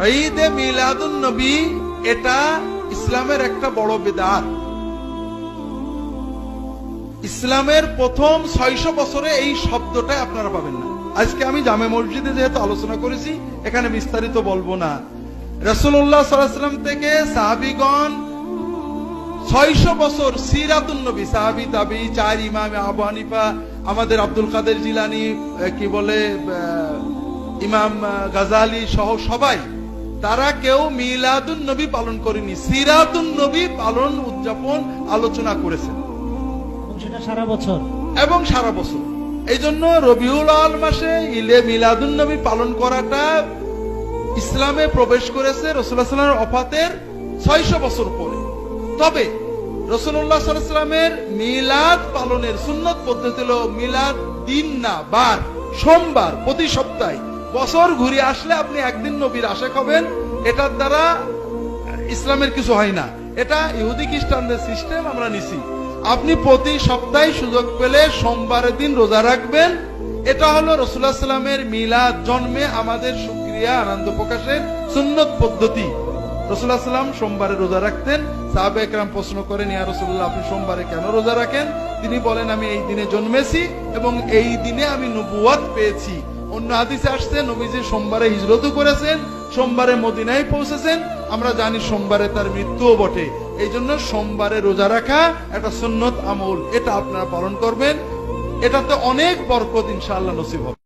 ঈদে মিলাদুন নবী এটা ইসলামের একটা বড় বিদআত। ইসলামের প্রথম 600 বছরে এই শব্দটা আপনারা পাবেন না। আজকে আমি জামে মসজিদে যেহেতু আলোচনা করেছি, এখানে বিস্তারিত বলবো না। রাসূলুল্লাহ সাল্লাল্লাহু আলাইহি ওয়াসাল্লাম থেকে সাহাবীগণ 600 বছর সিরাতুন নবী, সাহাবী তাবী, 4 ইমাম, আবু হানিফা, আমাদের আব্দুল কাদের জিলানী, কি বলে ইমাম গাজালি সহ সবাই, তারা কেউ মিলাদুন নবী পালন করেনি, সিরাতুন নবী পালন উদযাপন আলোচনা করেছেন সেটা সারা বছর এবং সারা বছর। এই জন্য রবিউল আউয়াল মাসে ঈদে মিলাদুন নবী পালন করাটা ইসলামে প্রবেশ করেছে রাসূলুল্লাহ সাল্লাল্লাহু আলাইহি ওয়াসাল্লামের ওফাতের 600 বছর পরে। তবে রাসূলুল্লাহ সাল্লাল্লাহু আলাইহি ওয়াসাল্লামের মিলাদ পালনের সুন্নত পদ্ধতি হলো মিলাদ দিন না বার, সোমবার প্রতি সপ্তাহে। বছর ঘুরে আসলে আপনি একদিন নবীর আশিক হবেন, এটার দ্বারা ইসলামের কিছু হয় না। এটা ইহুদি খ্রিস্টানদের সিস্টেম, আমরা নিছি। আপনি প্রতি সপ্তাহে সুযোগ পেলে সোমবারের দিন রোজা রাখবেন। এটা হলো রাসূলুল্লাহ সাল্লাল্লাহু আলাইহি ওয়াসাল্লামের মিলাদ জন্মে আমাদের শুকরিয়া আনন্দ প্রকাশের সুন্নত পদ্ধতি। রাসূলুল্লাহ সাল্লাল্লাহু আলাইহি ওয়াসাল্লাম সোমবারে রোজা রাখতেন। সাহাবায়ে কেরাম প্রশ্ন করেন, ইয়া রাসূলুল্লাহ, আপনি সোমবারে কেন রোজা রাখেন? তিনি বলেন, আমি এই দিনে জন্মেছি এবং এই দিনে আমি নবুয়ত পেয়েছি। অন্য হাদিসে আসছে নবীজি সোমবারে হিজরতও করেছেন, সোমবারে মদিনায় পৌঁছেছেন। আমরা জানি সোমবারে তার মৃত্যুও বটে। এই জন্য সোমবারে রোজা রাখা একটা সুন্নত আমল, এটা আপনারা পালন করবেন। এটাতে অনেক বরকত ইনশাআল্লাহ নসিব হবে।